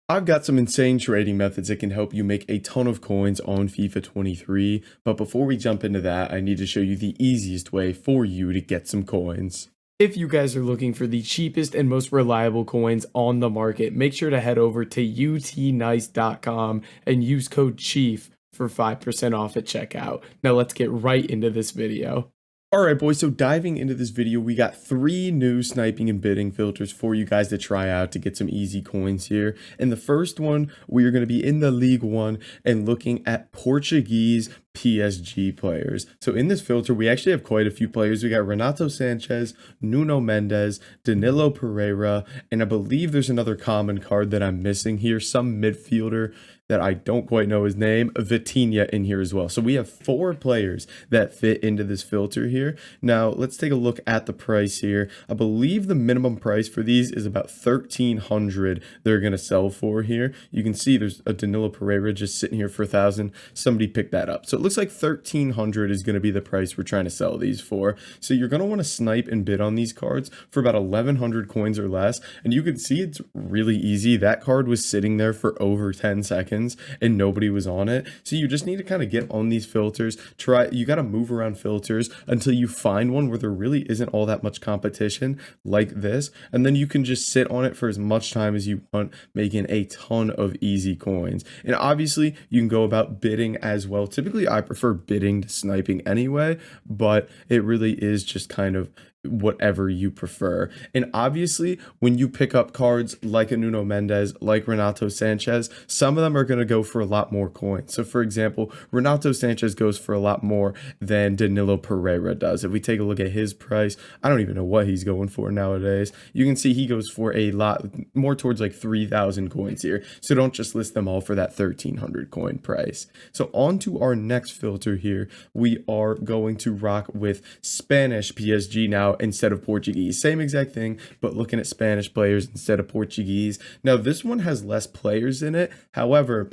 I've got some insane trading methods that can help you make a ton of coins on FIFA 23, but before we jump into that, I need to show you the easiest way for you to get some coins. If you guys are looking for the cheapest and most reliable coins on the market, make sure to head over to utnice.com and use code CHIEF for 5% off at checkout. Now let's get right into this video. Alright boys, so diving into this video, we got 3 new sniping and bidding filters for you guys to try out to get some easy coins here. And the first one, we are going to be in the League 1 and looking at Portuguese PSG players. So in this filter, we actually have quite a few players. We got Renato Sanchez, Nuno Mendes, Danilo Pereira, and I believe there's another common card that I'm missing here, some midfielder that I don't quite know his name, Vitinha in here as well. So we have 4 players that fit into this filter here. Now, let's take a look at the price here. I believe the minimum price for these is about 1,300 they're going to sell for here. You can see there's a Danilo Pereira just sitting here for 1,000. Somebody picked that up. So it looks like 1,300 is going to be the price we're trying to sell these for. So you're going to want to snipe and bid on these cards for about 1,100 coins or less. And you can see it's really easy. That card was sitting there for over 10 seconds and nobody was on it. So you just need to kind of get on these filters. You got to move around filters until you find one where there really isn't all that much competition like this. And then you can just sit on it for as much time as you want, making a ton of easy coins. And obviously you can go about bidding as well. Typically I prefer bidding to sniping anyway, but it really is just kind of whatever you prefer. And obviously when you pick up cards like a Nuno Mendes, like Renato Sanchez, some of them are going to go for a lot more coins. So for example, Renato Sanchez goes for a lot more than Danilo Pereira does. If we take a look at his price, I don't even know what he's going for nowadays. You can see he goes for a lot more towards like 3,000 coins here. So don't just list them all for that 1,300 coin price. So on to our next filter here, we are going to rock with Spanish PSG now instead of Portuguese. Same exact thing, but looking at Spanish players instead of Portuguese. Now this one has less players in it. However,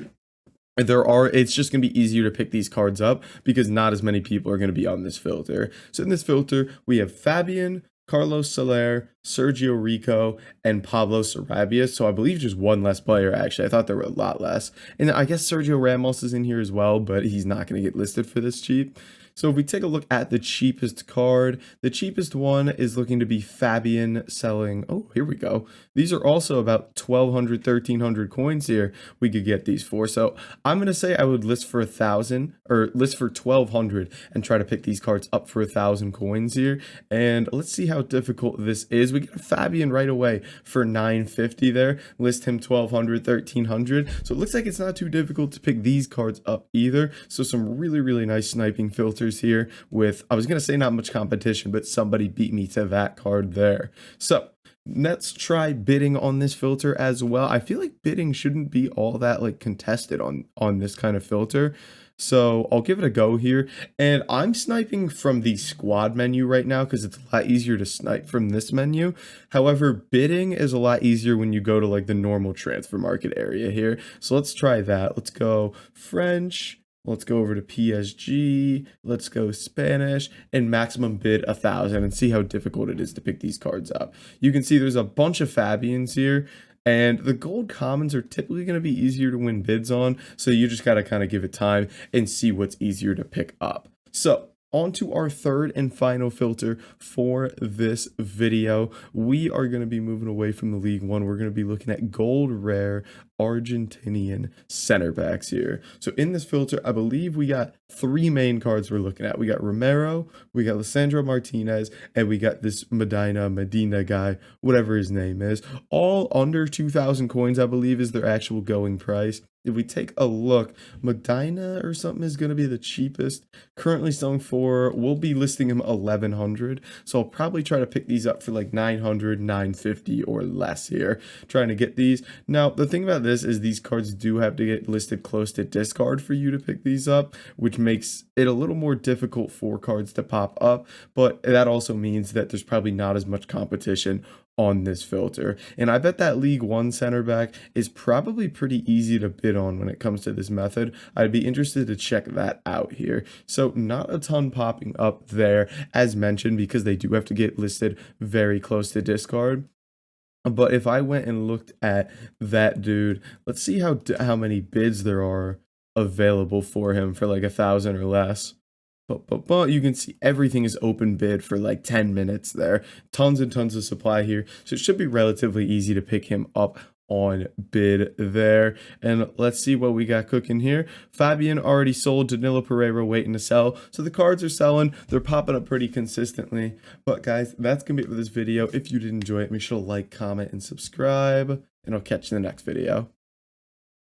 it's just going to be easier to pick these cards up because not as many people are going to be on this filter. So in this filter, we have Fabian, Carlos Soler, Sergio Rico, and Pablo Sarabia. So I believe just one less player, actually. I thought there were a lot less. And I guess Sergio Ramos is in here as well, but he's not going to get listed for this cheap. So if we take a look at the cheapest card, the cheapest one is looking to be Fabian selling. Oh, here we go. These are also about 1,200, 1,300 coins here we could get these for. So I'm going to say I would list for 1,000 or list for 1,200 and try to pick these cards up for 1,000 coins here. And let's see how difficult this is. We get Fabian right away for 950 there. List him 1,200, 1,300. So it looks like it's not too difficult to pick these cards up either. So some really, really nice sniping filters here with, I was going to say not much competition, but somebody beat me to that card there. So let's try bidding on this filter as well. I feel like bidding shouldn't be all that like contested on this kind of filter. So I'll give it a go here. And I'm sniping from the squad menu right now because it's a lot easier to snipe from this menu. However, bidding is a lot easier when you go to like the normal transfer market area here. So let's try that. Let's go French. Let's go over to PSG, let's go Spanish, and maximum bid 1,000 and see how difficult it is to pick these cards up. You can see there's a bunch of Fabians here, and the gold commons are typically going to be easier to win bids on, so you just got to kind of give it time and see what's easier to pick up. So on to our third and final filter for this video. We are going to be moving away from the League One. We're going to be looking at gold rare Argentinian center backs here. So in this filter, I believe we got 3 main cards we're looking at. We got Romero, we got Lisandro Martinez, and we got this Medina guy, whatever his name is. All under 2,000 coins, I believe, is their actual going price. If we take a look, Medina or something is going to be the cheapest. Currently selling for, we'll be listing him 1,100. So I'll probably try to pick these up for like 900, 950 or less here. Trying to get these. Now, the thing about this is these cards do have to get listed close to discard for you to pick these up, which makes it a little more difficult for cards to pop up. But that also means that there's probably not as much competition on this filter. And I bet that League One center back is probably pretty easy to bid on when it comes to this method. I'd be interested to check that out here. So not a ton popping up there as mentioned because they do have to get listed very close to discard. But if I went and looked at that dude, let's see how many bids there are available for him for like 1,000 or less. But you can see everything is open bid for like 10 minutes there. Tons and tons of supply here. So it should be relatively easy to pick him up on bid there. And let's see what we got cooking here. Fabian already sold. Danilo Pereira waiting to sell. So the cards are selling. They're popping up pretty consistently. But guys, that's going to be it for this video. If you did enjoy it, make sure to like, comment, and subscribe. And I'll catch you in the next video.